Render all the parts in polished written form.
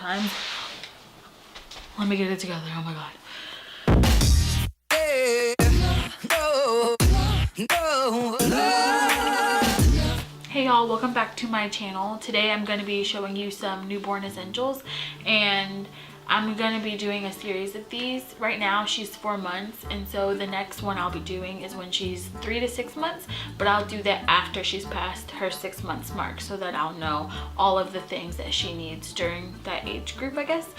times. Let me get it together. Oh my god. Hey y'all, welcome back to my channel. Today I'm going to be showing you some newborn essentials, and I'm going to be doing a series of these. Right now she's 4 months, and so the next one I'll be doing is when she's 3 to 6 months, but I'll do that after she's passed her 6 months mark so that I'll know all of the things that she needs during that age group, I guess.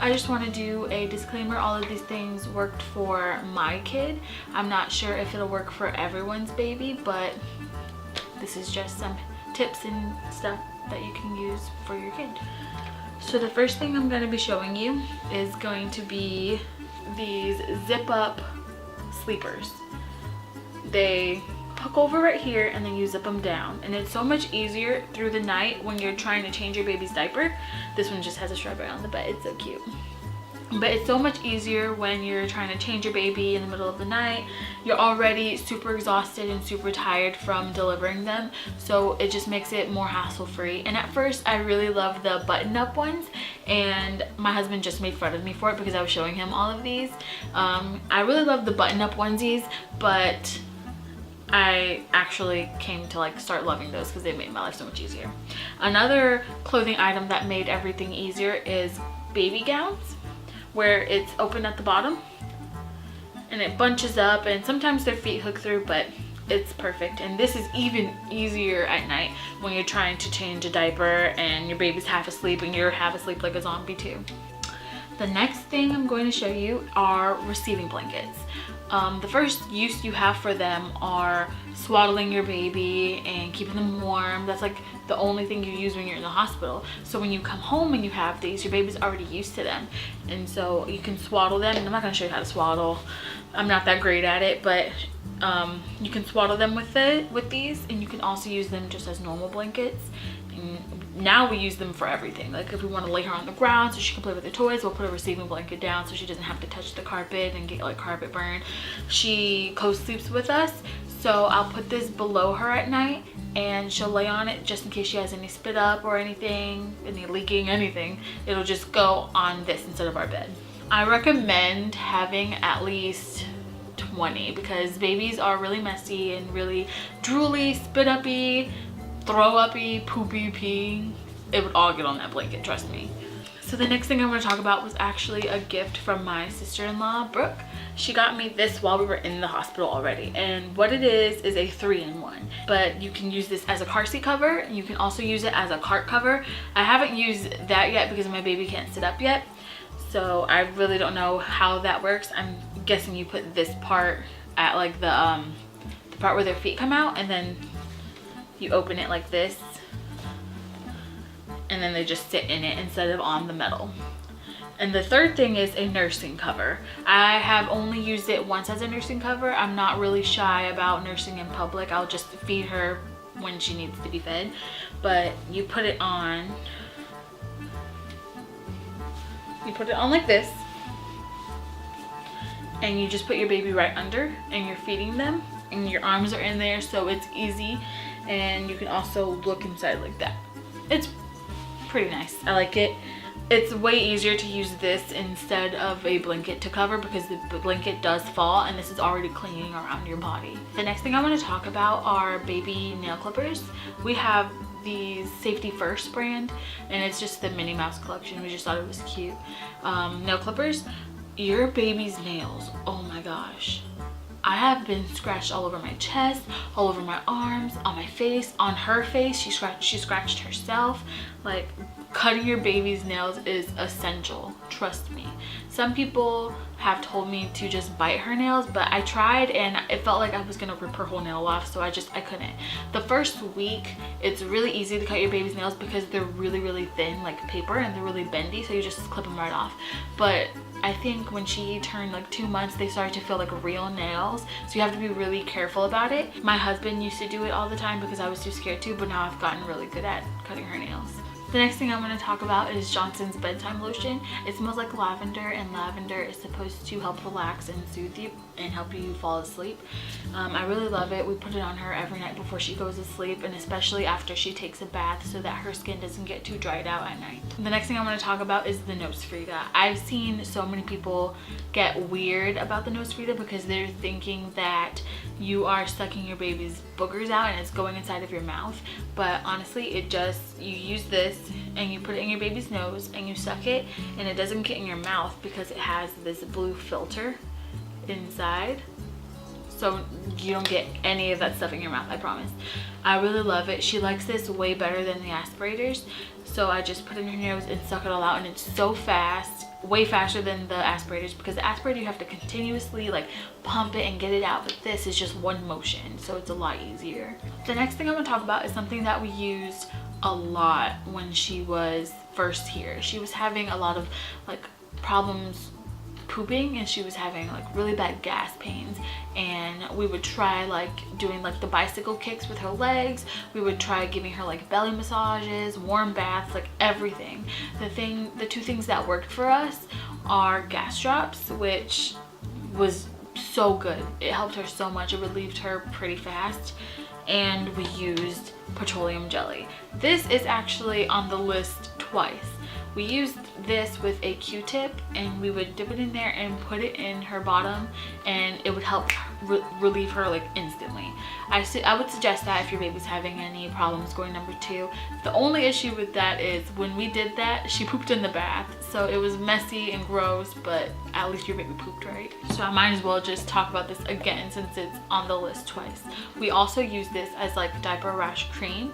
I just want to do a disclaimer. All of these things worked for my kid. I'm not sure if it'll work for everyone's baby, but this is just some tips and stuff that you can use for your kid. So the first thing I'm going to be showing you is going to be these zip up sleepers. They hook over right here and then you zip them down, and it's so much easier through the night when you're trying to change your baby's diaper. This one just has a strawberry on the bed. It's so cute. But it's so much easier when you're trying to change your baby in the middle of the night. You're already super exhausted and super tired from delivering them, so it just makes it more hassle-free. And at first I really loved the button-up ones, and my husband just made fun of me for it because I was showing him all of these. I really love the button-up onesies, but I actually came to like start loving those because they made my life so much easier. Another clothing item that made everything easier is baby gowns, where it's open at the bottom and it bunches up, and sometimes their feet hook through, but it's perfect. And this is even easier at night when you're trying to change a diaper and your baby's half asleep and you're half asleep like a zombie too. The next thing I'm going to show you are receiving blankets. The first use you have for them are swaddling your baby and keeping them warm. That's like the only thing you use when you're in the hospital. So when you come home and you have these, your baby's already used to them, and so you can swaddle them. And I'm not going to show you how to swaddle. I'm not that great at it, but you can swaddle them with these, and you can also use them just as normal blankets. And now we use them for everything. Like if we want to lay her on the ground so she can play with the toys, we'll put a receiving blanket down so she doesn't have to touch the carpet and get like carpet burn. She co-sleeps with us, so I'll put this below her at night and she'll lay on it just in case she has any spit up or anything, any leaking, anything. It'll just go on this instead of our bed. I recommend having at least 20 because babies are really messy and really drooly, spit uppy, throw uppy, poopy pee. It would all get on that blanket, trust me. So the next thing I want to talk about was actually a gift from my sister-in-law, Brooke. She got me this while we were in the hospital already, and what it is a 3-in-1. But you can use this as a car seat cover, and you can also use it as a cart cover. I haven't used that yet because my baby can't sit up yet, so I really don't know how that works. I'm guessing you put this part at like the part where their feet come out, and then you open it like this, and then they just sit in it instead of on the metal. And the third thing is a nursing cover. I have only used it once as a nursing cover. I'm not really shy about nursing in public. I'll just feed her when she needs to be fed. But you put it on. You put it on like this, and you just put your baby right under, and you're feeding them, and your arms are in there, so it's easy. And you can also look inside like that. It's pretty nice. I like it. It's way easier to use this instead of a blanket to cover because the blanket does fall, and this is already clinging around your body. The next thing I want to talk about are baby nail clippers. We have these Safety First brand, and it's just the Minnie Mouse collection. We just thought it was cute. Nail clippers. Your baby's nails, oh my gosh. I have been scratched all over my chest, all over my arms, on my face, on her face. She scratched herself. Like, cutting your baby's nails is essential, trust me. Some people have told me to just bite her nails, but I tried and it felt like I was gonna rip her whole nail off, so I couldn't. The first week, it's really easy to cut your baby's nails because they're really, really thin, like paper, and they're really bendy, so you just clip them right off. But I think when she turned like 2 months, they started to feel like real nails, so you have to be really careful about it. My husband used to do it all the time because I was too scared to, but now I've gotten really good at cutting her nails. The next thing I'm going to talk about is Johnson's bedtime lotion. It smells like lavender, and lavender is supposed to help relax and soothe you and help you fall asleep. I really love it. We put it on her every night before she goes to sleep, and especially after she takes a bath so that her skin doesn't get too dried out at night. The next thing I'm going to talk about is the Nose Frida. I've seen so many people get weird about the Nose Frida because they're thinking that you are sucking your baby's boogers out and it's going inside of your mouth, but honestly you use this and you put it in your baby's nose and you suck it, and it doesn't get in your mouth because it has this blue filter inside, so you don't get any of that stuff in your mouth, I promise. I really love it. She likes this way better than the aspirators, so I just put it in her nose and suck it all out, and it's so fast, way faster than the aspirators, because the aspirator you have to continuously like pump it and get it out, but this is just one motion, so it's a lot easier. The next thing I'm going to talk about is something that we used a lot when she was first here. She was having a lot of like problems pooping, and she was having like really bad gas pains, and we would try like doing like the bicycle kicks with her legs. We would try giving her like belly massages, warm baths, like everything. The two things that worked for us are gas drops, which was so good. It helped her so much. It relieved her pretty fast. And we used petroleum jelly. This is actually on the list twice. We used this with a Q-tip, and we would dip it in there and put it in her bottom, and it would help relieve her like instantly. I would suggest that if your baby's having any problems going number 2. The only issue with that is when we did that, she pooped in the bath, so it was messy and gross, but at least your baby pooped, right? So I might as well just talk about this again since it's on the list twice. We also use this as like diaper rash cream.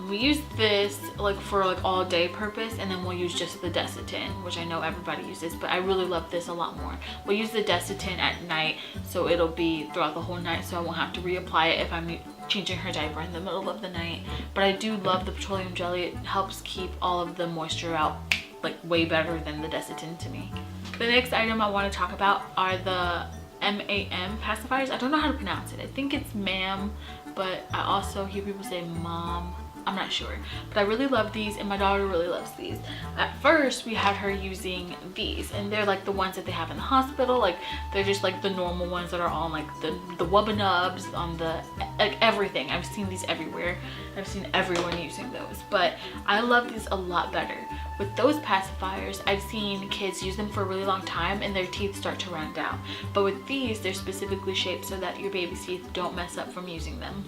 We use this like for like all day purpose, and then we'll use just the Desitin, which I know everybody uses, but I really love this a lot more. We'll use the Desitin at night, so it'll be throughout the whole night, so I won't have to reapply it if I'm changing her diaper in the middle of the night. But I do love the petroleum jelly. It helps keep all of the moisture out like way better than the Desitin to me. The next item I want to talk about are the MAM pacifiers. I don't know how to pronounce it. I think it's ma'am, but I also hear people say mom. I'm not sure, but I really love these, and my daughter really loves these. At first we had her using these, and they're like the ones that they have in the hospital. Like they're just like the normal ones that are on like the Wubba Nubs, on the like everything. I've seen these everywhere. I've seen everyone using those, but I love these a lot better. With those pacifiers, I've seen kids use them for a really long time and their teeth start to round out, but with these they're specifically shaped so that your baby's teeth don't mess up from using them.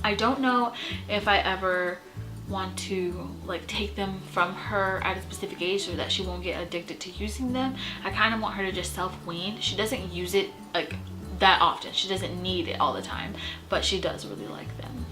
I don't know if I ever want to like take them from her at a specific age so that she won't get addicted to using them. I kind of want her to just self-wean. She doesn't use it like that often. She doesn't need it all the time, but she does really like them.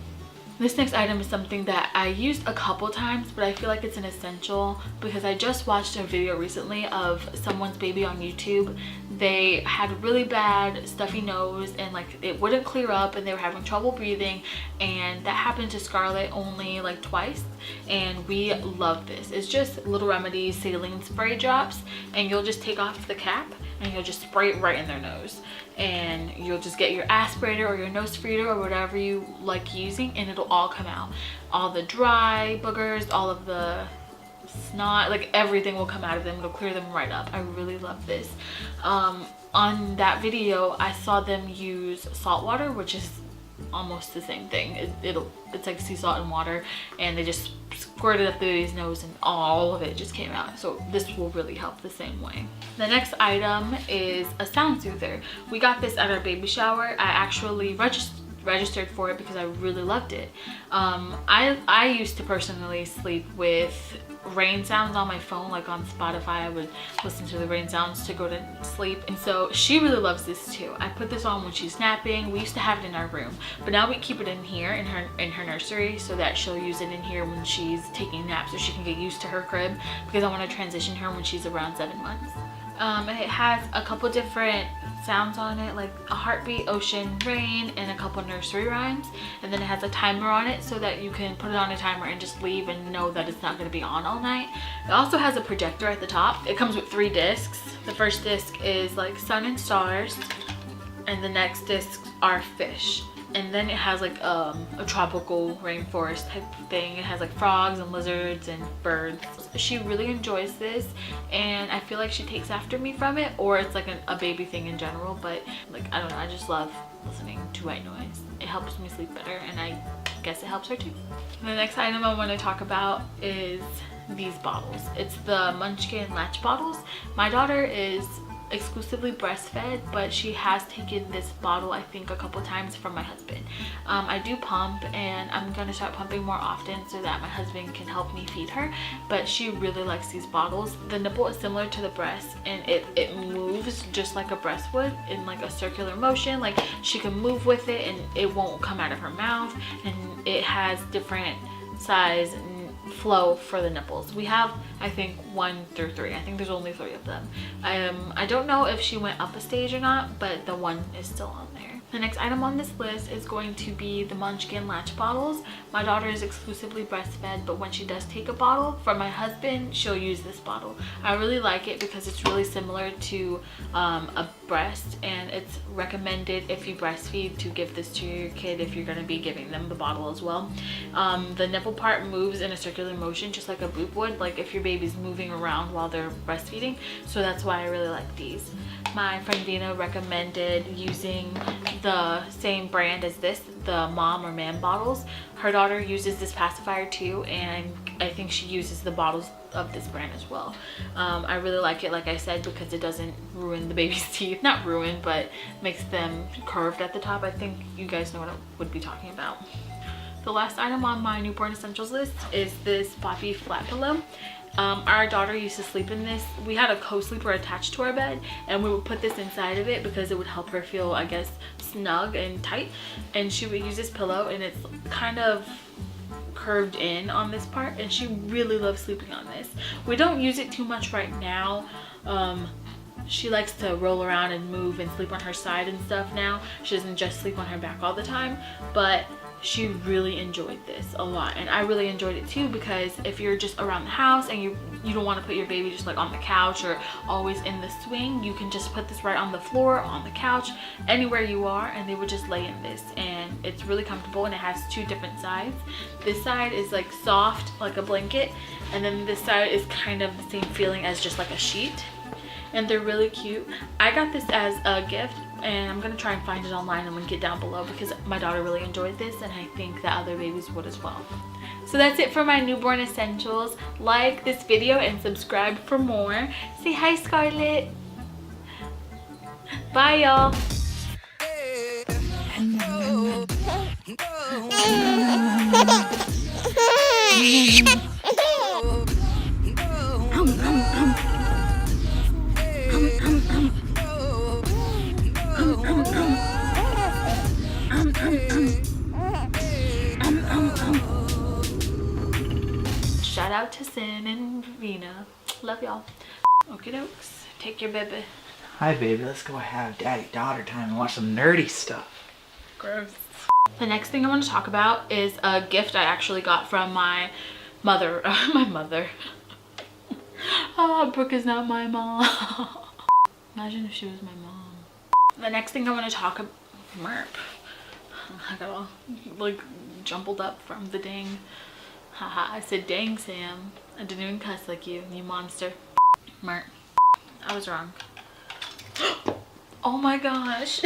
This next item is something that I used a couple times, but I feel like it's an essential because I just watched a video recently of someone's baby on YouTube. They had a really bad stuffy nose, and like it wouldn't clear up, and they were having trouble breathing, and that happened to Scarlett only like twice, and we love this. It's just Little Remedies saline spray drops, and you'll just take off the cap and you'll just spray it right in their nose, and you'll just get your aspirator or your Nose Frida or whatever you like using, and it'll all come out. All the dry boogers, all of the snot, like everything will come out of them. It'll clear them right up. I really love this. On that video I saw them use salt water, which is almost the same thing. It's like sea salt and water, and they just squirted up the baby's nose and all of it just came out. So this will really help the same way. The next item is a sound soother. We got this at our baby shower. I actually registered for it because I really loved it. I used to personally sleep with rain sounds on my phone, like on Spotify. I would listen to the rain sounds to go to sleep, and so she really loves this too. I put this on when she's napping. We used to have it in our room, but now we keep it in here in her nursery so that she'll use it in here when she's taking naps, so she can get used to her crib, because I want to transition her when she's around 7 months. And it has a couple different sounds on it, like a heartbeat, ocean, rain, and a couple nursery rhymes, and then it has a timer on it so that you can put it on a timer and just leave and know that it's not going to be on all night. It also has a projector at the top. It comes with 3 discs. The first disc is like sun and stars, and the next discs are fish. and then it has like a tropical rainforest type of thing. It has like frogs and lizards and birds. She really enjoys this, and I feel like she takes after me from it, or it's like a baby thing in general. But like, I don't know, I just love listening to white noise. It helps me sleep better, and I guess it helps her too. The next item I want to talk about is these bottles. It's the Munchkin Latch bottles. My daughter is exclusively breastfed, but she has taken this bottle I think a couple times from my husband. I do pump, and I'm gonna start pumping more often so that my husband can help me feed her, but she really likes these bottles. The nipple is similar to the breast, and it moves just like a breast would in like a circular motion. Like she can move with it and it won't come out of her mouth, and it has different size and flow for the nipples. We have, I think, 1 through 3. I think there's only 3 of them. I don't know if she went up a stage or not, but the 1 is still on there. The next item on this list is going to be the Munchkin Latch bottles. My daughter is exclusively breastfed, but when she does take a bottle from my husband, she'll use this bottle. I really like it because it's really similar to a breast, and it's recommended if you breastfeed to give this to your kid if you're going to be giving them the bottle as well. The nipple part moves in a circular motion just like a boob would, like if your baby's moving around while they're breastfeeding. So that's why I really like these. My friend Dina recommended using the same brand as this, the mom or man bottles. Her daughter uses this pacifier too, and I think she uses the bottles of this brand as well. I really like it, like I said, because it doesn't ruin the baby's teeth. Not ruin, but makes them curved at the top. I think you guys know what I would be talking about. The last item on my newborn essentials list is this Boppy flat pillow. Our daughter used to sleep in this. We had a co-sleeper attached to our bed, and we would put this inside of it because it would help her feel, I guess, snug and tight. And she would use this pillow, and it's kind of curved in on this part, and she really loves sleeping on this. We don't use it too much right now. She likes to roll around and move and sleep on her side and stuff now. She doesn't just sleep on her back all the time, but she really enjoyed this a lot, and I really enjoyed it too, because if you're just around the house and you don't want to put your baby just like on the couch or always in the swing, you can just put this right on the floor, on the couch, anywhere you are, and they would just lay in this, and it's really comfortable. And it has 2 different sides. This side is like soft like a blanket, and then this side is kind of the same feeling as just like a sheet, and they're really cute. I got this as a gift, and I'm gonna try and find it online and link it down below because my daughter really enjoyed this, and I think that other babies would as well. So that's it for my newborn essentials. Like this video and subscribe for more. Say hi, Scarlett. Bye, y'all. Shout out to Sin and Vina. Love y'all. Okie dokes. Take your baby. Hi baby, let's go have daddy-daughter time and watch some nerdy stuff. Gross. The next thing I want to talk about is a gift I actually got from my mother. My mother. Oh, Brooke is not my mom. Imagine if she was my mom. The next thing I want to talk about, Merp. I got all like jumbled up from the dang. Haha, I said dang Sam. I didn't even cuss like you monster. Merp. I was wrong. Oh my gosh.